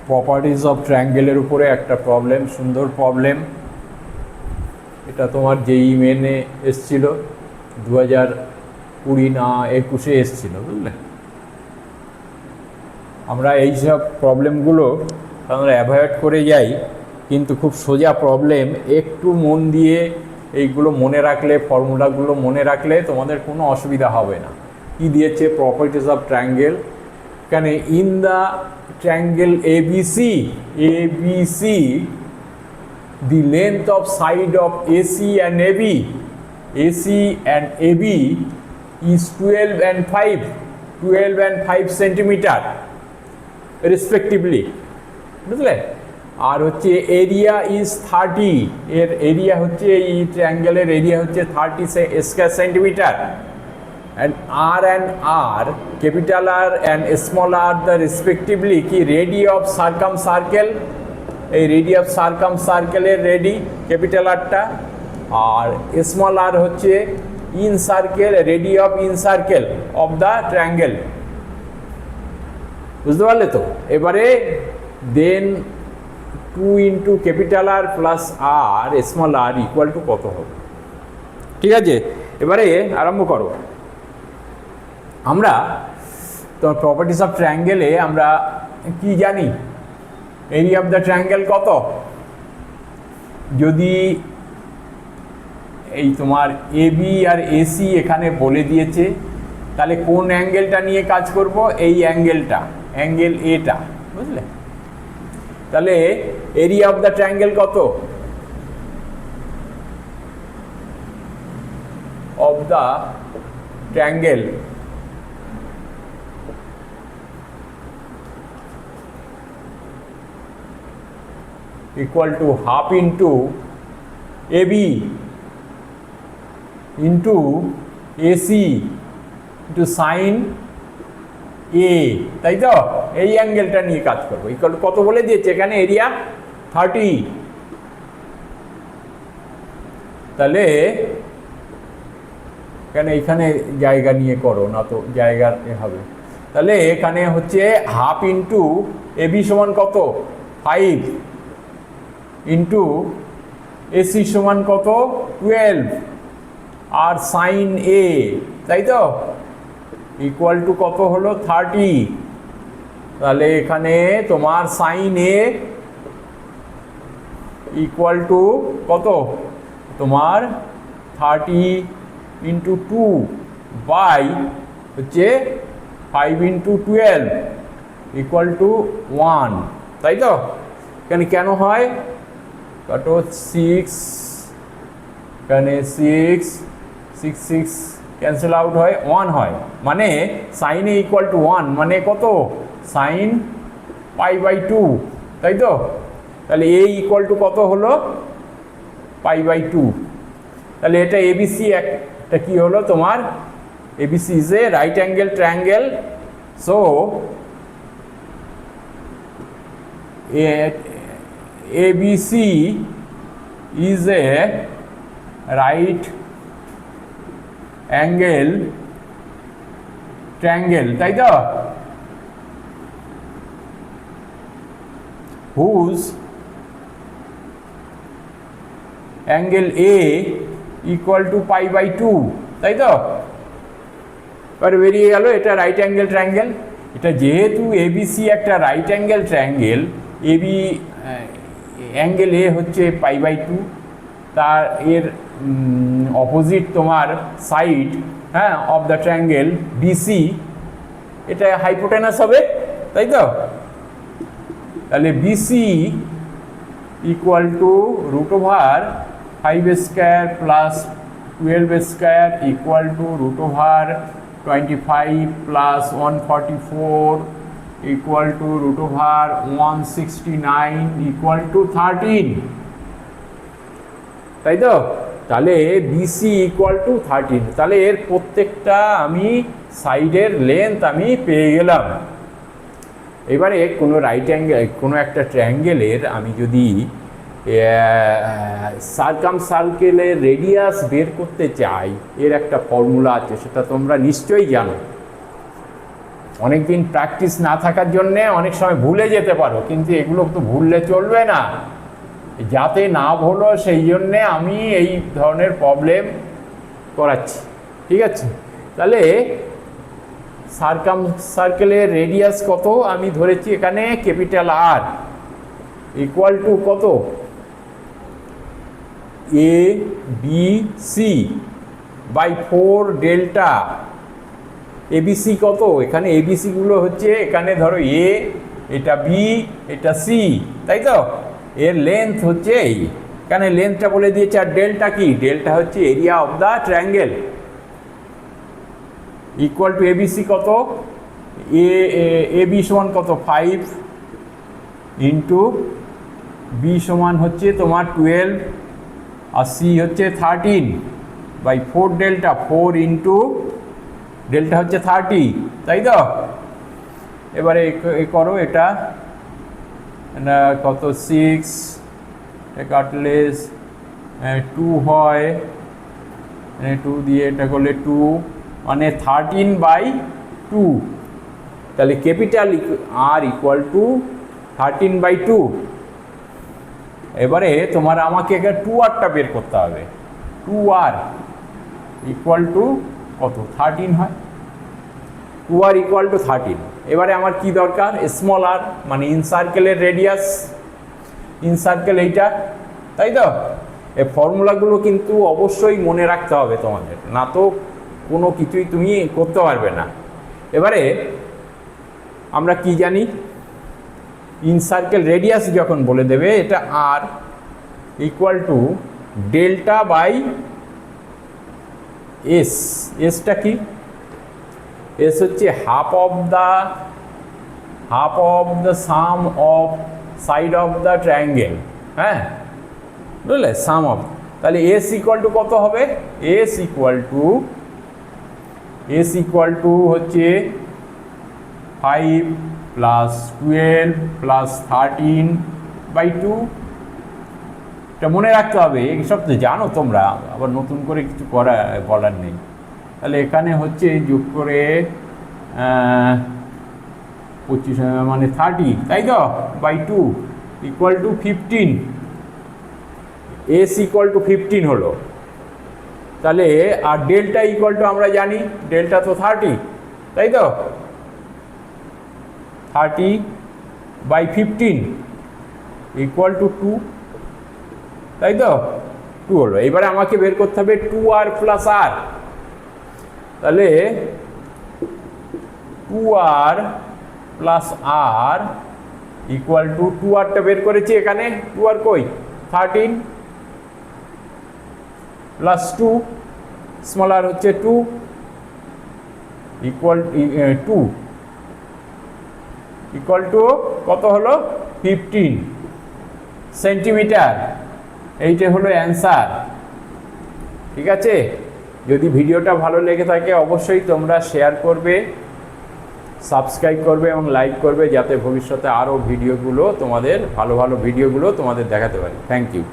Properties of ট্রায়াঙ্গেলের উপরে একটা problem, সুন্দর প্রবলেম। এটা তোমার যেই মেনে এসছিল 2020 না 21-এ এসছিল, বুঝলে। আমরা এইসব প্রবলেমগুলো আমরা অ্যাভয়েড করে যাই, কিন্তু খুব সোজা প্রবলেম, একটু মন দিয়ে এইগুলো মনে রাখলে, ফর্মুলাগুলো মনে রাখলে তোমাদের কোনো অসুবিধা হবে না। কি দিয়েছে? Properties of triangle. এখানে in the triangle ABC the length of side of AC and AB is 12 and 5 centimeter respectively, বুঝলে। আর হচ্ছে এরিয়া ইজ 30, এর এরিয়া হচ্ছে, এই ট্রায়াঙ্গেলের এরিয়া হচ্ছে 30 square centimetre. and R, capital R and small r the respectively কি radii of circumcircle, এই radii of সার্কামসার্কেলের radii capital আরটা, আর স্মল আর হচ্ছে incircle, radii of incircle of the triangle. বুঝতে পারলে তো? এবারে then 2 into capital R plus R small R equal to কত হবে? ঠিক আছে, এবারে আরম্ভ করো। আমরা তো প্রপার্টিজ অফ ট্রায়াঙ্গেলে আমরা কি জানি? এরিয়া অফ দ্য ট্রায়াঙ্গেল কত? যদি এই তোমার এবি আর এসি এখানে বলে দিয়েছে, তাহলে কোন অ্যাঙ্গেলটা নিয়ে কাজ করব? এই অ্যাঙ্গেলটা, অ্যাঙ্গেল এটা, বুঝলে। তাহলে এরিয়া অফ দ্য ট্রায়াঙ্গেল কত? Of the triangle equal to half into AB into AC into sin A, তাই তো? এই অ্যাঙ্গেলটা নিয়ে কাজ করবো। ইকুয়াল টু কত বলে দিয়েছে এখানে? এরিয়া 30। তাহলে এখানে জায়গা নিয়ে করো, না তো জায়গা হবে। তাহলে এখানে হচ্ছে হাফ ইন্টু এবি সমান কত? 5 ইন্টু এসি সমান কত? 12 আর সাইন এ, তাই তো? ইকুয়াল টু কত হলো? 30। তাহলে এখানে তোমার সাইন এ ইকুয়াল টু কত? তোমার 30 ইন্টু 2 বাই হচ্ছে 5 ইন্টু 12 ইকুয়াল টু 1, তাই তো? এখানে কেন হয়? কত? 6, এখানে 6 ক্যান্সেল আউট হয়, 1 হয়, মানে সাইন এ ইকুয়াল টু 1, মানে কত? সাইন π/2, তাই তো? তাহলে এ ইকুয়াল টু কত হলো? π/2। তাহলে এটা এবিসি একটা কি হলো তোমার? ABC is a right angle triangle. So ABC is a right angle triangle, তাই তো? whose angle A equal to π/2, তাই তো? এবার বেরিয়ে গেল এটা রাইট অ্যাঙ্গেল ট্রায়াঙ্গেল। এটা যেহেতু এবিসি একটা right angle triangle, AB angle A হচ্ছে π/2, তার এর অপোজিট তোমার সাইড, হ্যাঁ, অফ দ্য ট্রায়াঙ্গেল বিসি, এটা হাইপোটেনাস হবে, তাই তো? তাহলে BC equal to root over 5 square plus 12 square equal to root over 25 plus 144 equal to root over 169 equal to 13, তাই তো? তাহলে বিসি ইকুয়াল টু 13। তাহলে এর প্রত্যেকটা আমি সাইডের লেন্থ আমি পেয়ে গেলাম। এবারে কোনো রাইট অ্যাঙ্গেল, কোনো একটা ট্রায়াঙ্গেলের আমি যদি সার্কামসার্কেলের রেডিয়াস বের করতে চাই, এর একটা ফর্মুলা আছে, সেটা তোমরা নিশ্চয়ই জানো। অনেক দিন প্র্যাকটিস না থাকার জন্যে অনেক সময় ভুলে যেতে পারো, কিন্তু এগুলো তো ভুললে চলবে না। যাতে না ভুলো সেই জন্যে আমি এই ধরনের প্রবলেম করাচ্ছি, ঠিক আছে? তাহলে সার্কেলের রেডিয়াস কত আমি ধরেছি এখানে ক্যাপিটাল আর, ইকুয়াল টু কত, A B C by 4 delta. ABC কত, এখানে এবিসি গুলো হচ্ছে, এখানে ধরো এ, এটা বি, এটা সি, তাই তো? এর লেন্থ হচ্ছে এই, এখানে লেন্থটা বলে দিয়েছে। আর ডেল্টা কি, ডেল্টা হচ্ছে area of the triangle, equal to ABC কত, এ বি সমান কত 5 ইন্টু বি সমান হচ্ছে তোমার 12 আর সি হচ্ছে 13 বাই 4 ডেল্টা, 4 ইন্টু ডেল্টা হচ্ছে 30, তাই তো? এবারে করো এটা কত 6 কাটলে 2 হয়, 2 দিয়ে এটা করলে 2 মানে 13/2। তাহলে ক্যাপিটাল আর ইকুয়াল টু 13/2। এবারে তোমার আমাকে এখানে 2rটা বের করতে হবে। 2r ইকুয়াল টু কত, 13 হয়। 2r equal to 13। এবারে আমার কি দরকার, স্মল আর, মানে ইনসার্কেলের রেডিয়াস, ইনসার্কেল এইটা, তাই তো? এই ফর্মুলাগুলো কিন্তু অবশ্যই মনে রাখতে হবে তোমাদের, না তো কোনো কিছুই তুমি করতে পারবে না। এবারে আমরা কি জানি, ইনসার্কেল রেডিয়াস যখন বলে দেবে, এটা r equal to delta by s. এসটা কি, এস হচ্ছে half of the sum of side of the triangle, হ্যাঁ বুঝলে, সাম অফ। তাহলে এস ইকুয়াল টু কত হবে, এস ইকুয়াল টু হচ্ছে 5 প্লাস 12 প্লাস 13/2। এটা মনে রাখতে হবে, এইসব তো জানো তোমরা, আবার নতুন করে কিছু বলার নেই। তাহলে এখানে হচ্ছে যোগ করে 25 মানে 30, তাই তো, by 2 equal to 15। S equal to 15 হলো। তাহলে আর ডেল্টা ইকুয়াল টু আমরা জানি, ডেল্টা তো 30, তাই তো, 30/15 ইকুয়াল টু 2, তাই তো, 2 হলো। এবারে আমাকে বের করতে হবে 2r প্লাস আর। তাহলে 2r plus r equal to, 2rটা বের করেছি এখানে, 2r কই, 13 প্লাস 2, স্মল আর হচ্ছে 2 ইকুয়াল টু কত হলো, 15 সেন্টিমিটার। এইটা হলো অ্যান্সার, ঠিক আছে? যদি ভিডিওটা ভালো লেগে থাকে অবশ্যই তোমরা শেয়ার করবে, সাবস্ক্রাইব করবে এবং লাইক করবে, যাতে ভবিষ্যতে আরও ভিডিওগুলো তোমাদের, ভালো ভালো ভিডিওগুলো তোমাদের দেখাতে পারি। Thank you.